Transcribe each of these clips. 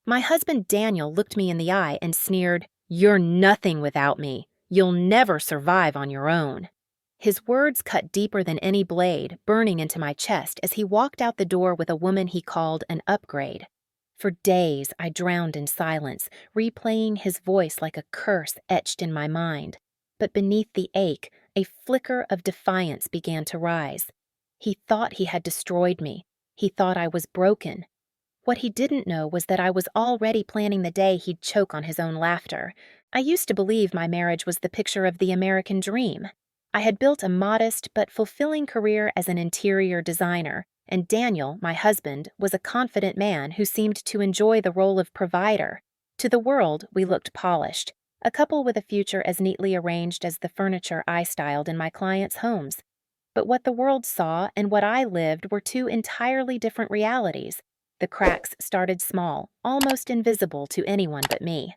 My husband Daniel looked me in the eye and sneered, "You're nothing without me. You'll never survive on your own." His words cut deeper than any blade, burning into my chest as he walked out the door with a woman he called an upgrade. For days, I drowned in silence, replaying his voice like a curse etched in my mind. But beneath the ache, a flicker of defiance began to rise. He thought he had destroyed me. He thought I was broken. What he didn't know was that I was already planning the day he'd choke on his own laughter. I used to believe my marriage was the picture of the American dream. I had built a modest but fulfilling career as an interior designer, and Daniel, my husband, was a confident man who seemed to enjoy the role of provider. To the world, we looked polished, a couple with a future as neatly arranged as the furniture I styled in my clients' homes. But what the world saw and what I lived were two entirely different realities. The cracks started small, almost invisible to anyone but me.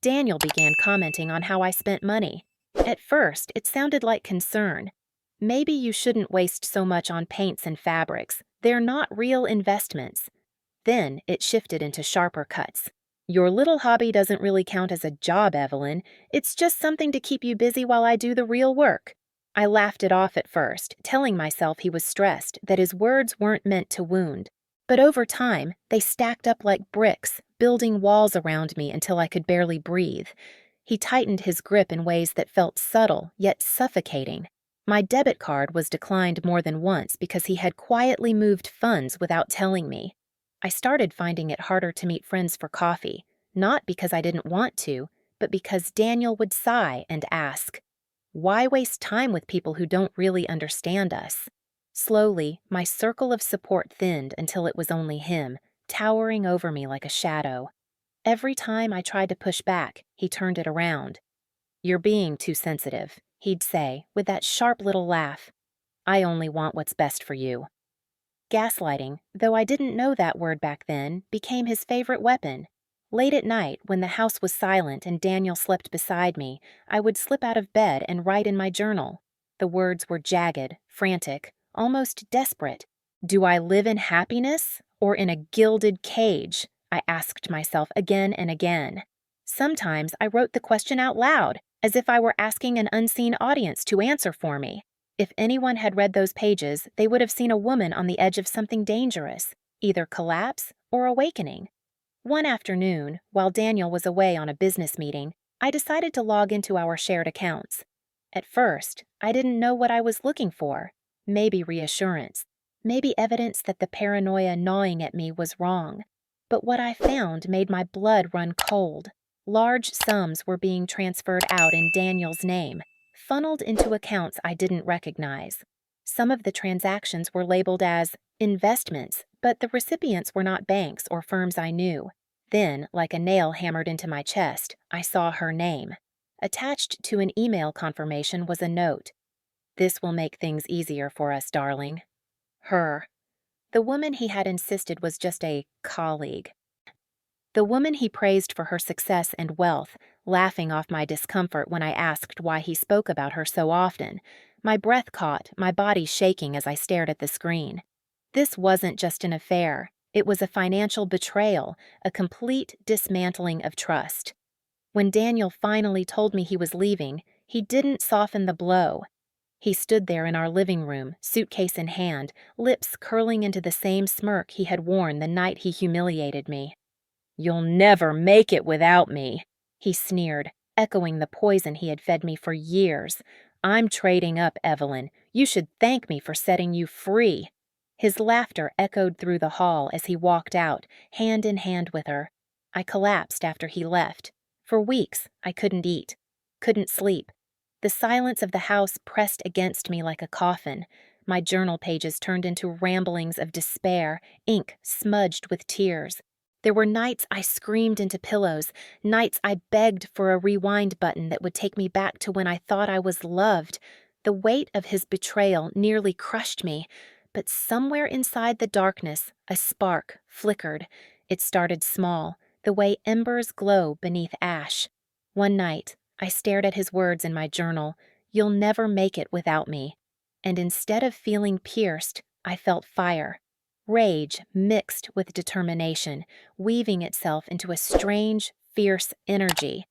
Daniel began commenting on how I spent money. At first, it sounded like concern. "Maybe you shouldn't waste so much on paints and fabrics. They're not real investments." Then it shifted into sharper cuts. "Your little hobby doesn't really count as a job, Evelyn. It's just something to keep you busy while I do the real work." I laughed it off at first, telling myself he was stressed, that his words weren't meant to wound. But over time, they stacked up like bricks, building walls around me until I could barely breathe. He tightened his grip in ways that felt subtle, yet suffocating. My debit card was declined more than once because he had quietly moved funds without telling me. I started finding it harder to meet friends for coffee, not because I didn't want to, but because Daniel would sigh and ask, "Why waste time with people who don't really understand us?" Slowly, my circle of support thinned until it was only him, towering over me like a shadow. Every time I tried to push back, he turned it around. "You're being too sensitive," he'd say, with that sharp little laugh. "I only want what's best for you." Gaslighting, though I didn't know that word back then, became his favorite weapon. Late at night, when the house was silent and Daniel slept beside me, I would slip out of bed and write in my journal. The words were jagged, frantic, almost desperate. "Do I live in happiness or in a gilded cage?" I asked myself again and again. Sometimes I wrote the question out loud, as if I were asking an unseen audience to answer for me. If anyone had read those pages, they would have seen a woman on the edge of something dangerous, either collapse or awakening. One afternoon, while Daniel was away on a business meeting, I decided to log into our shared accounts. At first, I didn't know what I was looking for. Maybe reassurance. Maybe evidence that the paranoia gnawing at me was wrong. But what I found made my blood run cold. Large sums were being transferred out in Daniel's name, funneled into accounts I didn't recognize. Some of the transactions were labeled as investments, but the recipients were not banks or firms I knew. Then, like a nail hammered into my chest, I saw her name. Attached to an email confirmation was a note. "This will make things easier for us, darling." Her. The woman he had insisted was just a colleague. The woman he praised for her success and wealth, laughing off my discomfort when I asked why he spoke about her so often. My breath caught, my body shaking as I stared at the screen. This wasn't just an affair. It was a financial betrayal, a complete dismantling of trust. When Daniel finally told me he was leaving, he didn't soften the blow. He stood there in our living room, suitcase in hand, lips curling into the same smirk he had worn the night he humiliated me. "You'll never make it without me," he sneered, echoing the poison he had fed me for years. "I'm trading up, Evelyn. You should thank me for setting you free." His laughter echoed through the hall as he walked out, hand in hand with her. I collapsed after he left. For weeks, I couldn't eat, couldn't sleep. The silence of the house pressed against me like a coffin. My journal pages turned into ramblings of despair, ink smudged with tears. There were nights I screamed into pillows, nights I begged for a rewind button that would take me back to when I thought I was loved. The weight of his betrayal nearly crushed me, but somewhere inside the darkness, a spark flickered. It started small, the way embers glow beneath ash. One night, I stared at his words in my journal, "You'll never make it without me." And instead of feeling pierced, I felt fire. Rage mixed with determination, weaving itself into a strange, fierce energy.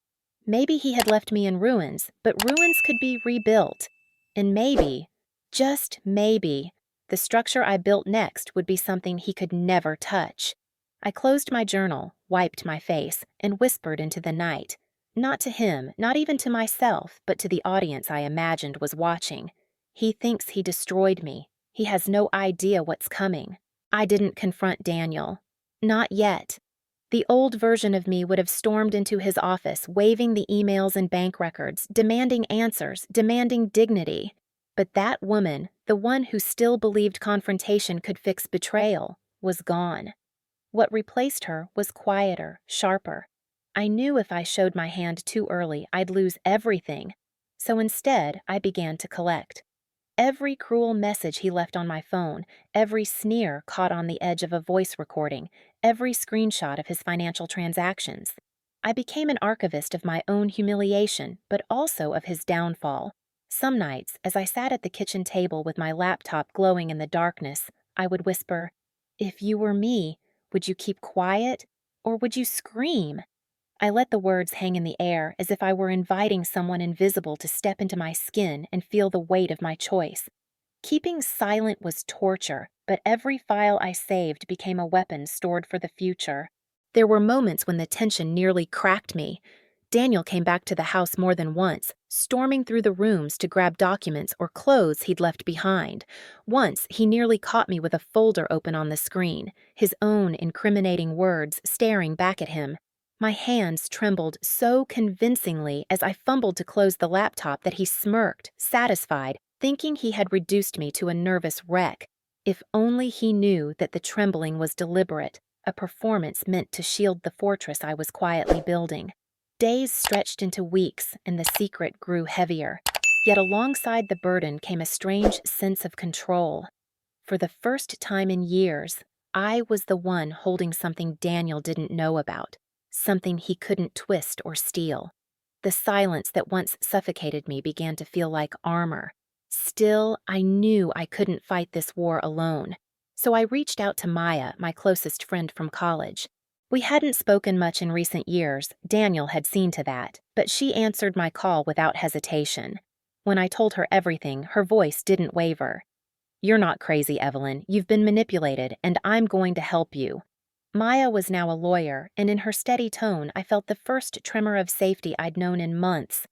Maybe he had left me in ruins, but ruins could be rebuilt. And maybe, just maybe, the structure I built next would be something he could never touch. I closed my journal, wiped my face, and whispered into the night. Not to him, not even to myself, but to the audience I imagined was watching. He thinks he destroyed me. He has no idea what's coming. I didn't confront Daniel. Not yet. The old version of me would have stormed into his office, waving the emails and bank records, demanding answers, demanding dignity. But that woman, the one who still believed confrontation could fix betrayal, was gone. What replaced her was quieter, sharper. I knew if I showed my hand too early, I'd lose everything. So instead, I began to collect. Every cruel message he left on my phone, every sneer caught on the edge of a voice recording, every screenshot of his financial transactions. I became an archivist of my own humiliation, but also of his downfall. Some nights, as I sat at the kitchen table with my laptop glowing in the darkness, I would whisper, "If you were me, would you keep quiet, or would you scream?" I let the words hang in the air as if I were inviting someone invisible to step into my skin and feel the weight of my choice. Keeping silent was torture, but every file I saved became a weapon stored for the future. There were moments when the tension nearly cracked me. Daniel came back to the house more than once, storming through the rooms to grab documents or clothes he'd left behind. Once, he nearly caught me with a folder open on the screen, his own incriminating words staring back at him. My hands trembled so convincingly as I fumbled to close the laptop that he smirked, satisfied, thinking he had reduced me to a nervous wreck. If only he knew that the trembling was deliberate, a performance meant to shield the fortress I was quietly building. Days stretched into weeks, and the secret grew heavier. Yet alongside the burden came a strange sense of control. For the first time in years, I was the one holding something Daniel didn't know about. Something he couldn't twist or steal. The silence that once suffocated me began to feel like armor. Still, I knew I couldn't fight this war alone. So I reached out to Maya, my closest friend from college. We hadn't spoken much in recent years, Daniel had seen to that, but she answered my call without hesitation. When I told her everything, her voice didn't waver. "You're not crazy, Evelyn. You've been manipulated, and I'm going to help you." Maya was now a lawyer, and in her steady tone, I felt the first tremor of safety I'd known in months.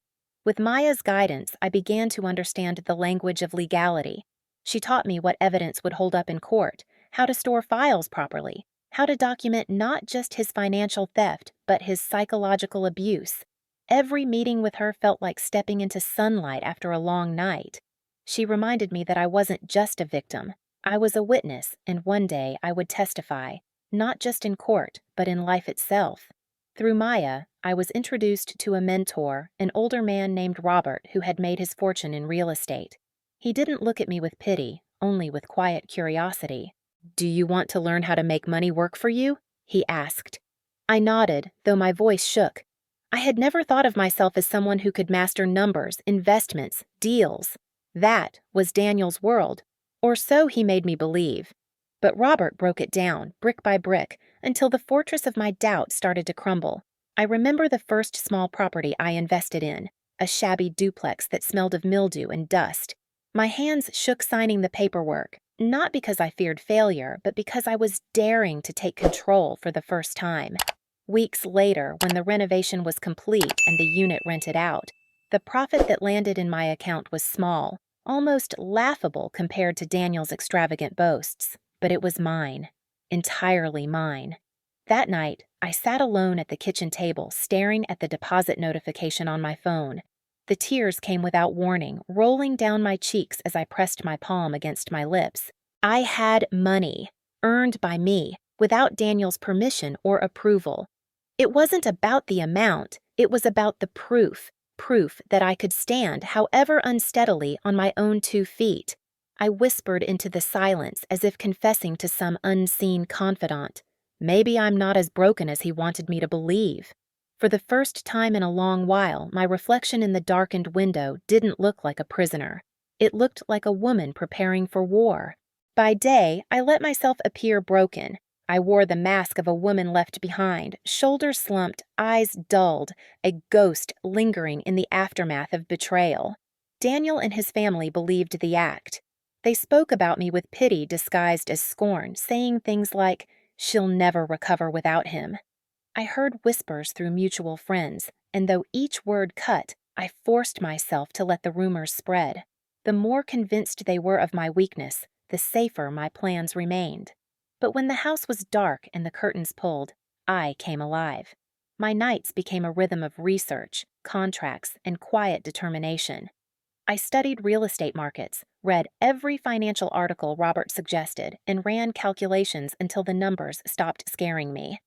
With Maya's guidance, I began to understand the language of legality. She taught me what evidence would hold up in court, how to store files properly, how to document not just his financial theft, but his psychological abuse. Every meeting with her felt like stepping into sunlight after a long night. She reminded me that I wasn't just a victim. I was a witness, and one day I would testify. Not just in court, but in life itself. Through Maya, I was introduced to a mentor, an older man named Robert who had made his fortune in real estate. He didn't look at me with pity, only with quiet curiosity. "Do you want to learn how to make money work for you?" he asked. I nodded, though my voice shook. I had never thought of myself as someone who could master numbers, investments, deals. That was Daniel's world, or so he made me believe. But Robert broke it down, brick by brick, until the fortress of my doubt started to crumble. I remember the first small property I invested in, a shabby duplex that smelled of mildew and dust. My hands shook signing the paperwork, not because I feared failure, but because I was daring to take control for the first time. Weeks later, when the renovation was complete and the unit rented out, the profit that landed in my account was small, almost laughable compared to Daniel's extravagant boasts. But it was mine, entirely mine. That night, I sat alone at the kitchen table, staring at the deposit notification on my phone. The tears came without warning, rolling down my cheeks as I pressed my palm against my lips. I had money, earned by me, without Daniel's permission or approval. It wasn't about the amount, it was about the proof that I could stand, however unsteadily, on my own 2 feet. I whispered into the silence as if confessing to some unseen confidant. Maybe I'm not as broken as he wanted me to believe. For the first time in a long while, my reflection in the darkened window didn't look like a prisoner. It looked like a woman preparing for war. By day, I let myself appear broken. I wore the mask of a woman left behind, shoulders slumped, eyes dulled, a ghost lingering in the aftermath of betrayal. Daniel and his family believed the act. They spoke about me with pity disguised as scorn, saying things like, "She'll never recover without him." I heard whispers through mutual friends, and though each word cut, I forced myself to let the rumors spread. The more convinced they were of my weakness, the safer my plans remained. But when the house was dark and the curtains pulled, I came alive. My nights became a rhythm of research, contracts, and quiet determination. I studied real estate markets, read every financial article Robert suggested, and ran calculations until the numbers stopped scaring me.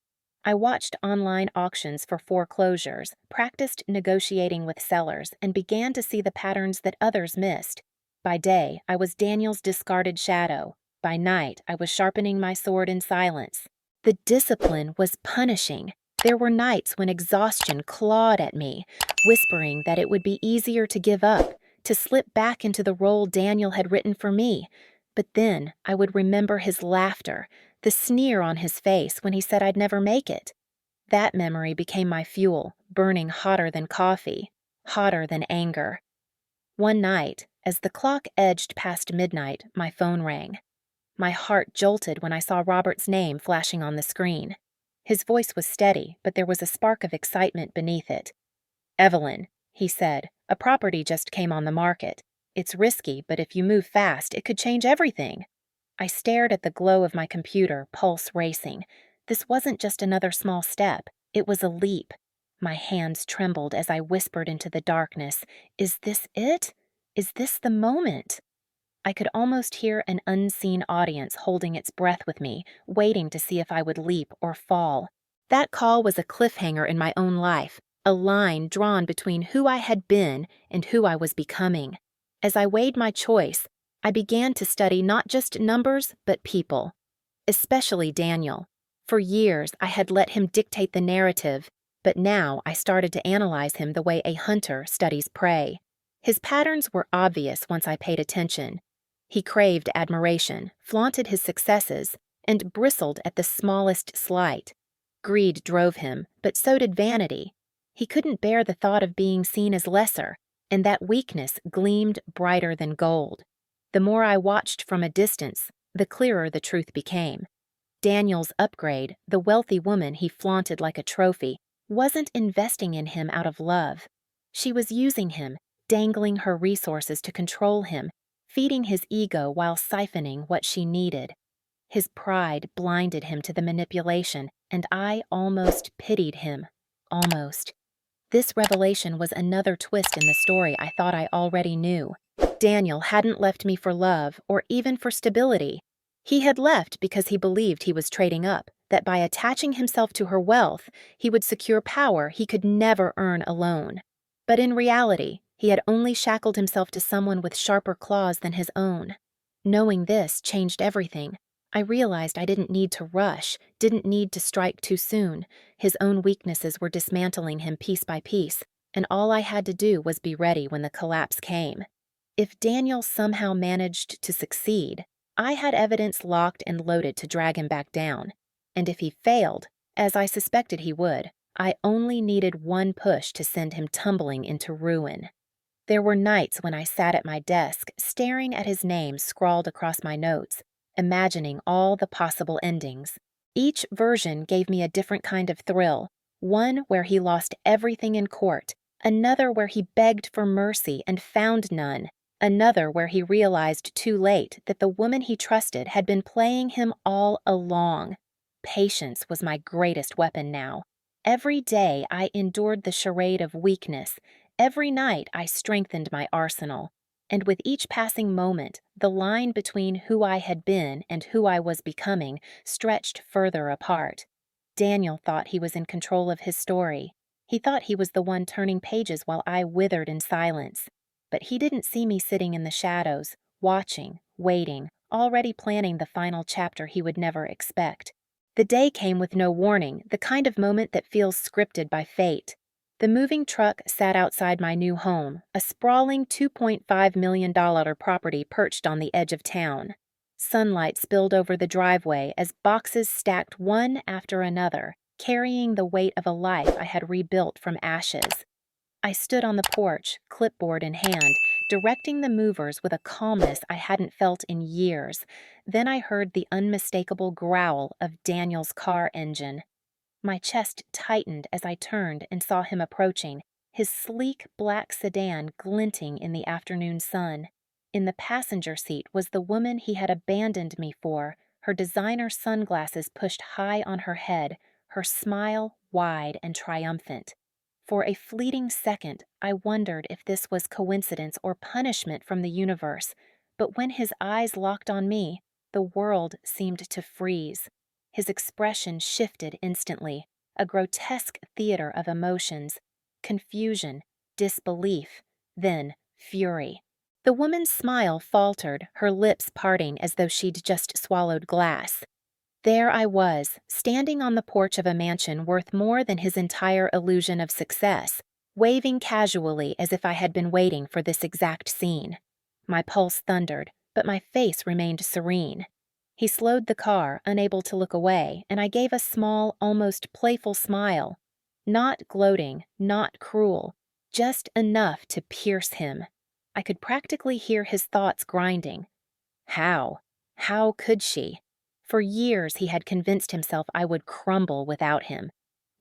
I watched online auctions for foreclosures, practiced negotiating with sellers, and began to see the patterns that others missed. By day, I was Daniel's discarded shadow. By night, I was sharpening my sword in silence. The discipline was punishing. There were nights when exhaustion clawed at me, whispering that it would be easier to give up, to slip back into the role Daniel had written for me. But then I would remember his laughter, the sneer on his face when he said I'd never make it. That memory became my fuel, burning hotter than coffee, hotter than anger. One night, as the clock edged past midnight, my phone rang. My heart jolted when I saw Robert's name flashing on the screen. His voice was steady, but there was a spark of excitement beneath it. "Evelyn," he said, "a property just came on the market. It's risky, but if you move fast, it could change everything." I stared at the glow of my computer, pulse racing. This wasn't just another small step. It was a leap. My hands trembled as I whispered into the darkness, "Is this it? Is this the moment?" I could almost hear an unseen audience holding its breath with me, waiting to see if I would leap or fall. That call was a cliffhanger in my own life, a line drawn between who I had been and who I was becoming. As I weighed my choice, I began to study not just numbers, but people. Especially Daniel. For years, I had let him dictate the narrative, but now I started to analyze him the way a hunter studies prey. His patterns were obvious once I paid attention. He craved admiration, flaunted his successes, and bristled at the smallest slight. Greed drove him, but so did vanity. He couldn't bear the thought of being seen as lesser, and that weakness gleamed brighter than gold. The more I watched from a distance, the clearer the truth became. Daniel's upgrade, the wealthy woman he flaunted like a trophy, wasn't investing in him out of love. She was using him, dangling her resources to control him, feeding his ego while siphoning what she needed. His pride blinded him to the manipulation, and I almost pitied him. Almost. This revelation was another twist in the story I thought I already knew. Daniel hadn't left me for love or even for stability. He had left because he believed he was trading up, that by attaching himself to her wealth, he would secure power he could never earn alone. But in reality, he had only shackled himself to someone with sharper claws than his own. Knowing this changed everything. I realized I didn't need to rush, didn't need to strike too soon. His own weaknesses were dismantling him piece by piece, and all I had to do was be ready when the collapse came. If Daniel somehow managed to succeed, I had evidence locked and loaded to drag him back down. And if he failed, as I suspected he would, I only needed one push to send him tumbling into ruin. There were nights when I sat at my desk, staring at his name scrawled across my notes, imagining all the possible endings. Each version gave me a different kind of thrill, one where he lost everything in court, another where he begged for mercy and found none, another where he realized too late that the woman he trusted had been playing him all along. Patience was my greatest weapon now. Every day I endured the charade of weakness. Every night I strengthened my arsenal. And with each passing moment, the line between who I had been and who I was becoming stretched further apart. Daniel thought he was in control of his story. He thought he was the one turning pages while I withered in silence. But he didn't see me sitting in the shadows, watching, waiting, already planning the final chapter he would never expect. The day came with no warning, the kind of moment that feels scripted by fate. The moving truck sat outside my new home, a sprawling $2.5 million property perched on the edge of town. Sunlight spilled over the driveway as boxes stacked one after another, carrying the weight of a life I had rebuilt from ashes. I stood on the porch, clipboard in hand, directing the movers with a calmness I hadn't felt in years. Then I heard the unmistakable growl of Daniel's car engine. My chest tightened as I turned and saw him approaching, his sleek black sedan glinting in the afternoon sun. In the passenger seat was the woman he had abandoned me for, her designer sunglasses pushed high on her head, her smile wide and triumphant. For a fleeting second, I wondered if this was coincidence or punishment from the universe, but when his eyes locked on me, the world seemed to freeze. His expression shifted instantly, a grotesque theater of emotions: confusion, disbelief, then fury. The woman's smile faltered, her lips parting as though she'd just swallowed glass. There I was, standing on the porch of a mansion worth more than his entire illusion of success, waving casually as if I had been waiting for this exact scene. My pulse thundered, but my face remained serene. He slowed the car, unable to look away, and I gave a small, almost playful smile. Not gloating, not cruel, just enough to pierce him. I could practically hear his thoughts grinding. How? How could she? For years he had convinced himself I would crumble without him.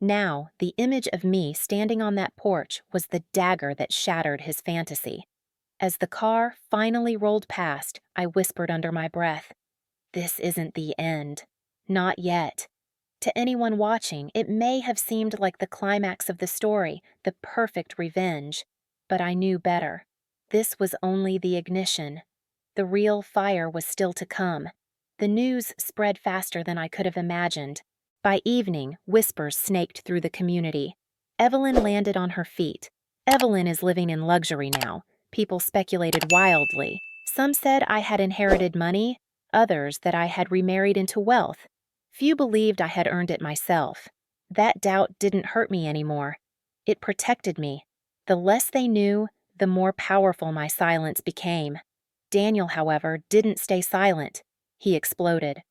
Now, the image of me standing on that porch was the dagger that shattered his fantasy. As the car finally rolled past, I whispered under my breath, "This isn't the end. Not yet." To anyone watching, it may have seemed like the climax of the story, the perfect revenge. But I knew better. This was only the ignition. The real fire was still to come. The news spread faster than I could have imagined. By evening, whispers snaked through the community. Evelyn landed on her feet. Evelyn is living in luxury now. People speculated wildly. Some said I had inherited money, others that I had remarried into wealth. Few believed I had earned it myself. That doubt didn't hurt me anymore. It protected me. The less they knew, the more powerful my silence became. Daniel, however, didn't stay silent. He exploded.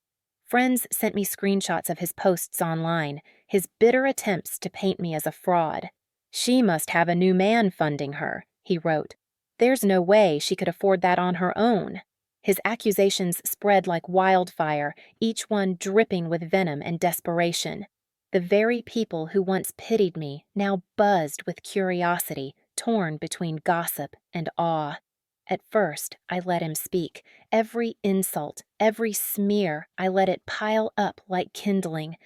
Friends sent me screenshots of his posts online, his bitter attempts to paint me as a fraud. "She must have a new man funding her," he wrote. "There's no way she could afford that on her own." His accusations spread like wildfire, each one dripping with venom and desperation. The very people who once pitied me now buzzed with curiosity, torn between gossip and awe. At first, I let him speak. Every insult, every smear, I let it pile up like kindling.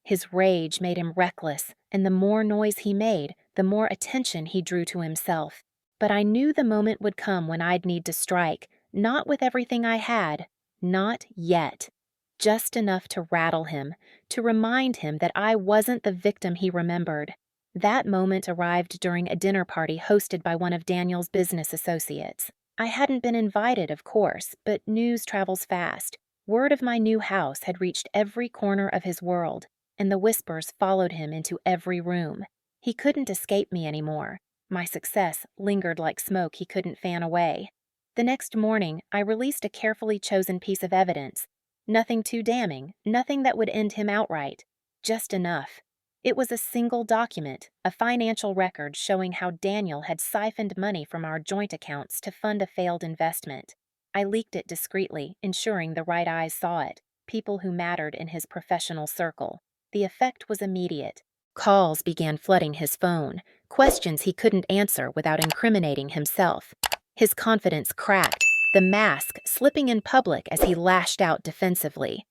His rage made him reckless, and the more noise he made, the more attention he drew to himself. But I knew the moment would come when I'd need to strike, not with everything I had, not yet. Just enough to rattle him, to remind him that I wasn't the victim he remembered. That moment arrived during a dinner party hosted by one of Daniel's business associates. I hadn't been invited, of course, but news travels fast. Word of my new house had reached every corner of his world, and the whispers followed him into every room. He couldn't escape me anymore. My success lingered like smoke he couldn't fan away. The next morning, I released a carefully chosen piece of evidence. Nothing too damning, nothing that would end him outright. Just enough. It was a single document, a financial record showing how Daniel had siphoned money from our joint accounts to fund a failed investment. I leaked it discreetly, ensuring the right eyes saw it, people who mattered in his professional circle. The effect was immediate. Calls began flooding his phone, questions he couldn't answer without incriminating himself. His confidence cracked, the mask slipping in public as he lashed out defensively.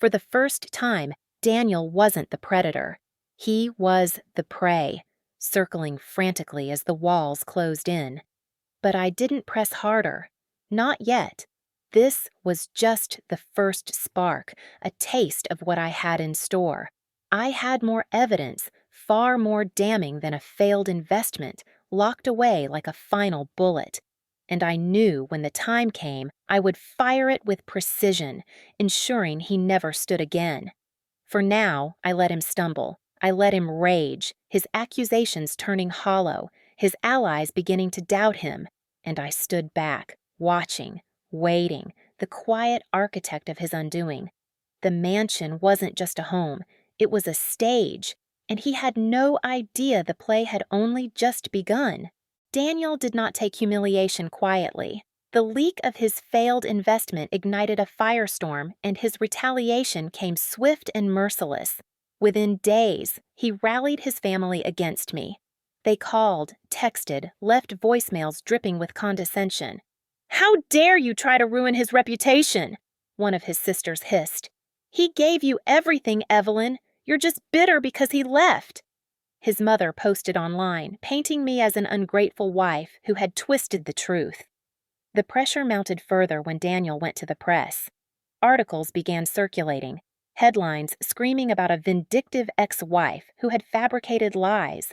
For the first time, Daniel wasn't the predator. He was the prey, circling frantically as the walls closed in. But I didn't press harder. Not yet. This was just the first spark, a taste of what I had in store. I had more evidence, far more damning than a failed investment, locked away like a final bullet. And I knew when the time came, I would fire it with precision, ensuring he never stood again. For now, I let him stumble. I let him rage, his accusations turning hollow, his allies beginning to doubt him, and I stood back, watching, waiting, the quiet architect of his undoing. The mansion wasn't just a home, it was a stage, and he had no idea the play had only just begun. Daniel did not take humiliation quietly. The leak of his failed investment ignited a firestorm, and his retaliation came swift and merciless. Within days, he rallied his family against me. They called, texted, left voicemails dripping with condescension. "How dare you try to ruin his reputation?" one of his sisters hissed. "He gave you everything, Evelyn. You're just bitter because he left." His mother posted online, painting me as an ungrateful wife who had twisted the truth. The pressure mounted further when Daniel went to the press. Articles began circulating, headlines screaming about a vindictive ex-wife who had fabricated lies.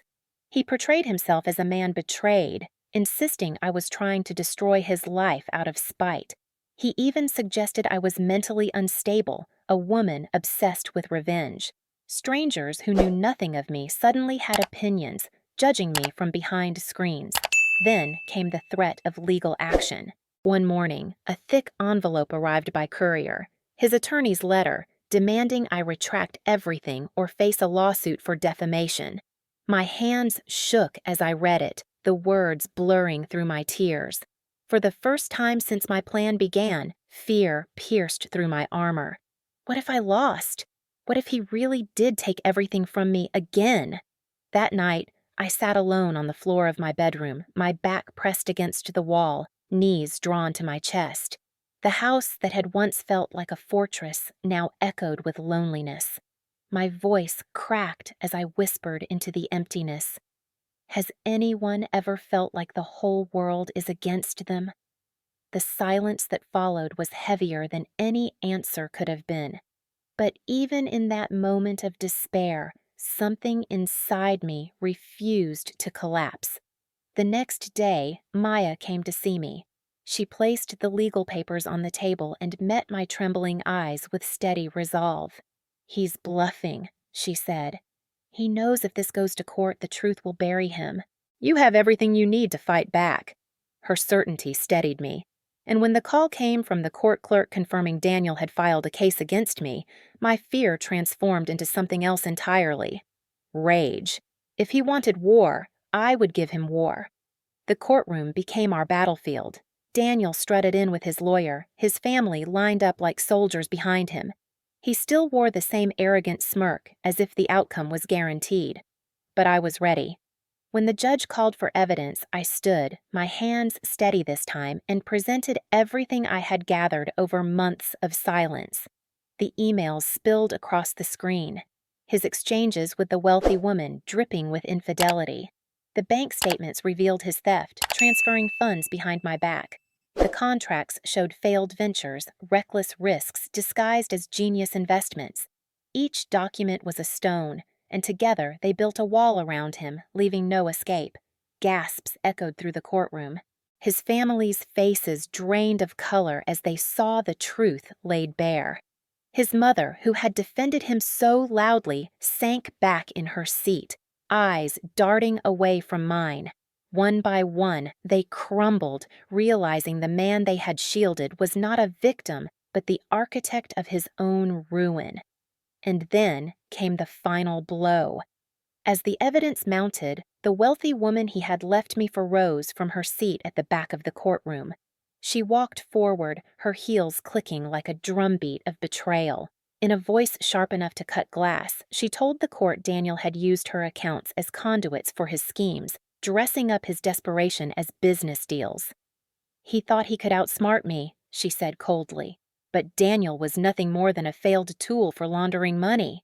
He portrayed himself as a man betrayed, insisting I was trying to destroy his life out of spite. He even suggested I was mentally unstable, a woman obsessed with revenge. Strangers who knew nothing of me suddenly had opinions, judging me from behind screens. Then came the threat of legal action. One morning, a thick envelope arrived by courier, his attorney's letter, demanding I retract everything or face a lawsuit for defamation. My hands shook as I read it, the words blurring through my tears. For the first time since my plan began, fear pierced through my armor. What if I lost? What if he really did take everything from me again? That night, I sat alone on the floor of my bedroom, my back pressed against the wall, knees drawn to my chest. The house that had once felt like a fortress now echoed with loneliness. My voice cracked as I whispered into the emptiness. Has anyone ever felt like the whole world is against them? The silence that followed was heavier than any answer could have been. But even in that moment of despair, something inside me refused to collapse. The next day, Maya came to see me. She placed the legal papers on the table and met my trembling eyes with steady resolve. "He's bluffing," she said. "He knows if this goes to court, the truth will bury him. You have everything you need to fight back." Her certainty steadied me. And when the call came from the court clerk confirming Daniel had filed a case against me, my fear transformed into something else entirely. Rage. If he wanted war, I would give him war. The courtroom became our battlefield. Daniel strutted in with his lawyer, his family lined up like soldiers behind him. He still wore the same arrogant smirk, as if the outcome was guaranteed. But I was ready. When the judge called for evidence, I stood, my hands steady this time, and presented everything I had gathered over months of silence. The emails spilled across the screen, his exchanges with the wealthy woman dripping with infidelity. The bank statements revealed his theft, transferring funds behind my back. The contracts showed failed ventures, reckless risks disguised as genius investments. Each document was a stone, and together they built a wall around him, leaving no escape. Gasps echoed through the courtroom. His family's faces drained of color as they saw the truth laid bare. His mother, who had defended him so loudly, sank back in her seat, eyes darting away from mine. One by one, they crumbled, realizing the man they had shielded was not a victim, but the architect of his own ruin. And then came the final blow. As the evidence mounted, the wealthy woman he had left me for rose from her seat at the back of the courtroom. She walked forward, her heels clicking like a drumbeat of betrayal. In a voice sharp enough to cut glass, she told the court Daniel had used her accounts as conduits for his schemes, dressing up his desperation as business deals. "He thought he could outsmart me," she said coldly. "But Daniel was nothing more than a failed tool for laundering money."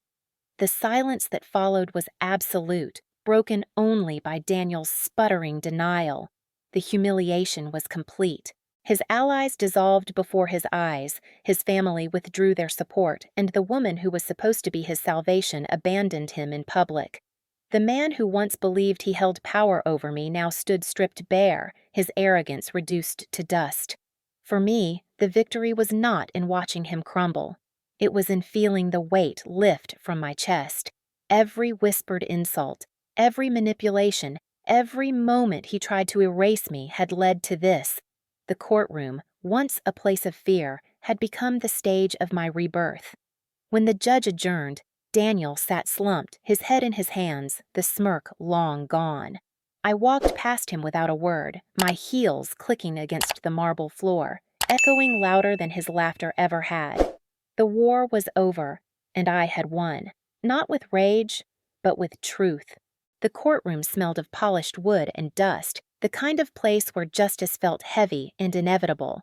The silence that followed was absolute, broken only by Daniel's sputtering denial. The humiliation was complete. His allies dissolved before his eyes, his family withdrew their support, and the woman who was supposed to be his salvation abandoned him in public. The man who once believed he held power over me now stood stripped bare, his arrogance reduced to dust. For me, the victory was not in watching him crumble. It was in feeling the weight lift from my chest. Every whispered insult, every manipulation, every moment he tried to erase me had led to this. The courtroom, once a place of fear, had become the stage of my rebirth. When the judge adjourned, Daniel sat slumped, his head in his hands, the smirk long gone. I walked past him without a word, my heels clicking against the marble floor, echoing louder than his laughter ever had. The war was over, and I had won, not with rage, but with truth. The courtroom smelled of polished wood and dust, the kind of place where justice felt heavy and inevitable.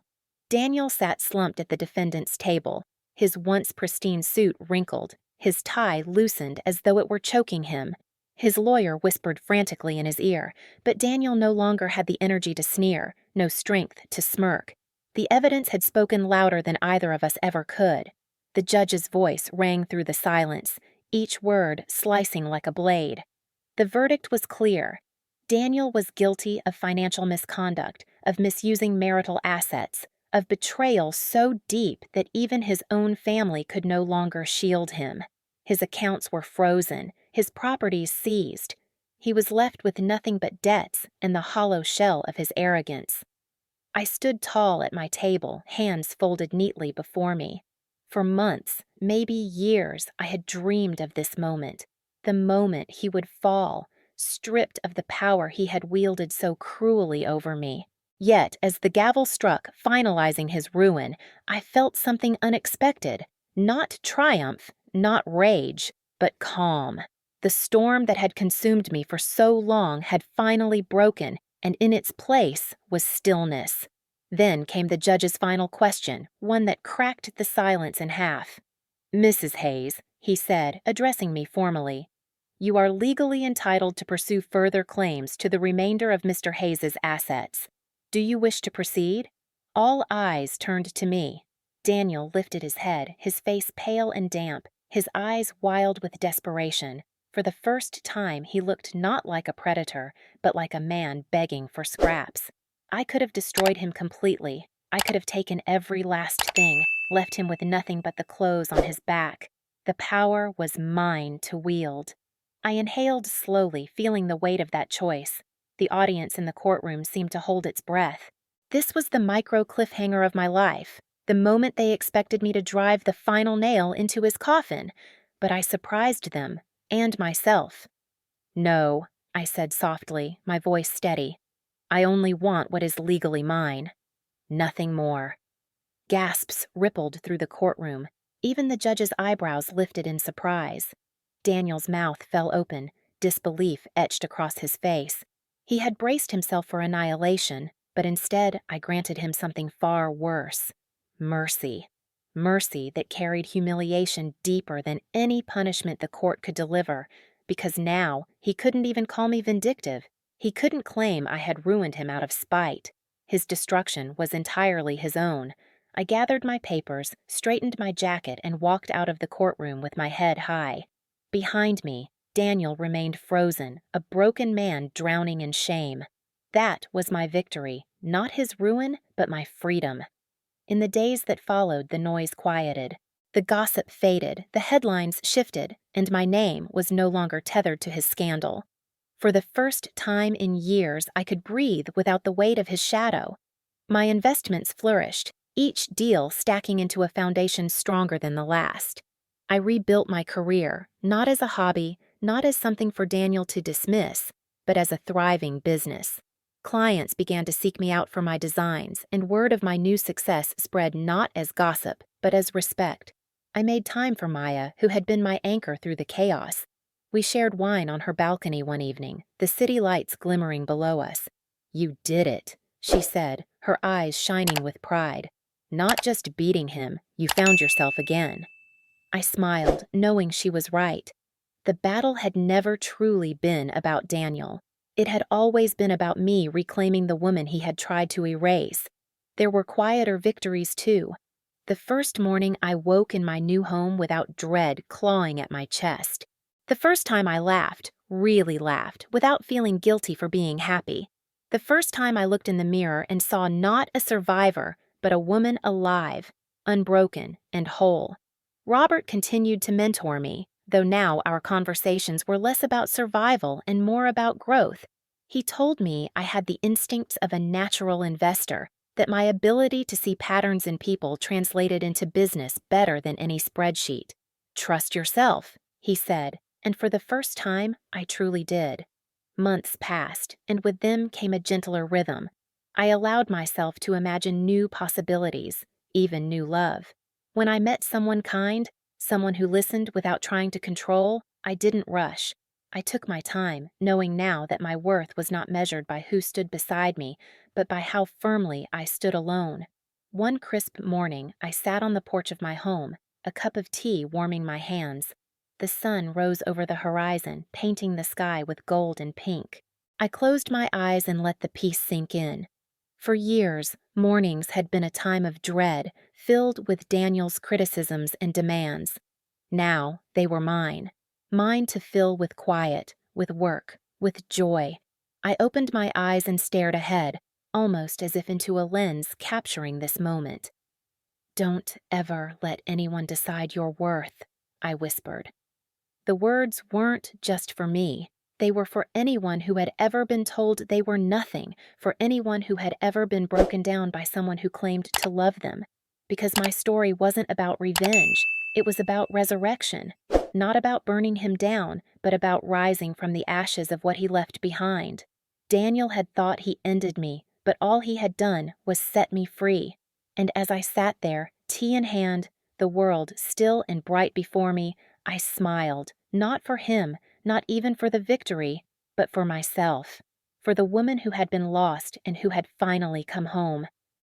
Daniel sat slumped at the defendant's table, his once pristine suit wrinkled, his tie loosened as though it were choking him. His lawyer whispered frantically in his ear, but Daniel no longer had the energy to sneer, no strength to smirk. The evidence had spoken louder than either of us ever could. The judge's voice rang through the silence, each word slicing like a blade. The verdict was clear. Daniel was guilty of financial misconduct, of misusing marital assets, of betrayal so deep that even his own family could no longer shield him. His accounts were frozen, his properties seized. He was left with nothing but debts and the hollow shell of his arrogance. I stood tall at my table, hands folded neatly before me. For months, maybe years, I had dreamed of this moment, the moment he would fall, stripped of the power he had wielded so cruelly over me. Yet, as the gavel struck, finalizing his ruin, I felt something unexpected. Not triumph, not rage, but calm. The storm that had consumed me for so long had finally broken, and in its place was stillness. Then came the judge's final question, one that cracked the silence in half. "Mrs. Hayes," he said, addressing me formally, "you are legally entitled to pursue further claims to the remainder of Mr. Hayes's assets. Do you wish to proceed?" All eyes turned to me. Daniel lifted his head, his face pale and damp, his eyes wild with desperation. For the first time, he looked not like a predator, but like a man begging for scraps. I could have destroyed him completely. I could have taken every last thing, left him with nothing but the clothes on his back. The power was mine to wield. I inhaled slowly, feeling the weight of that choice. The audience in the courtroom seemed to hold its breath. This was the micro cliffhanger of my life, the moment they expected me to drive the final nail into his coffin. But I surprised them, and myself. "No," I said softly, my voice steady. "I only want what is legally mine. Nothing more." Gasps rippled through the courtroom. Even the judge's eyebrows lifted in surprise. Daniel's mouth fell open, disbelief etched across his face. He had braced himself for annihilation, but instead I granted him something far worse. Mercy. Mercy that carried humiliation deeper than any punishment the court could deliver, because now he couldn't even call me vindictive. He couldn't claim I had ruined him out of spite. His destruction was entirely his own. I gathered my papers, straightened my jacket, and walked out of the courtroom with my head high. Behind me, Daniel remained frozen, a broken man drowning in shame. That was my victory, not his ruin, but my freedom. In the days that followed, the noise quieted. The gossip faded, the headlines shifted, and my name was no longer tethered to his scandal. For the first time in years, I could breathe without the weight of his shadow. My investments flourished, each deal stacking into a foundation stronger than the last. I rebuilt my career, not as a hobby, not as something for Daniel to dismiss, but as a thriving business. Clients began to seek me out for my designs, and word of my new success spread not as gossip, but as respect. I made time for Maya, who had been my anchor through the chaos. We shared wine on her balcony one evening, the city lights glimmering below us. "You did it," she said, her eyes shining with pride. "Not just beating him, you found yourself again." I smiled, knowing she was right. The battle had never truly been about Daniel. It had always been about me reclaiming the woman he had tried to erase. There were quieter victories, too. The first morning I woke in my new home without dread clawing at my chest. The first time I laughed, really laughed, without feeling guilty for being happy. The first time I looked in the mirror and saw not a survivor, but a woman alive, unbroken and whole. Robert continued to mentor me, though now our conversations were less about survival and more about growth. He told me I had the instincts of a natural investor, that my ability to see patterns in people translated into business better than any spreadsheet. "Trust yourself," he said, and for the first time, I truly did. Months passed, and with them came a gentler rhythm. I allowed myself to imagine new possibilities, even new love. When I met someone kind, someone who listened without trying to control, I didn't rush. I took my time, knowing now that my worth was not measured by who stood beside me, but by how firmly I stood alone. One crisp morning, I sat on the porch of my home, a cup of tea warming my hands. The sun rose over the horizon, painting the sky with gold and pink. I closed my eyes and let the peace sink in. For years, mornings had been a time of dread, filled with Daniel's criticisms and demands. Now they were mine. Mine to fill with quiet, with work, with joy. I opened my eyes and stared ahead, almost as if into a lens capturing this moment. "Don't ever let anyone decide your worth," I whispered. The words weren't just for me. They were for anyone who had ever been told they were nothing, for anyone who had ever been broken down by someone who claimed to love them. Because my story wasn't about revenge, it was about resurrection. Not about burning him down, but about rising from the ashes of what he left behind. Daniel had thought he ended me, but all he had done was set me free. And as I sat there, tea in hand, the world still and bright before me, I smiled, not for him, not even for the victory, but for myself, for the woman who had been lost and who had finally come home.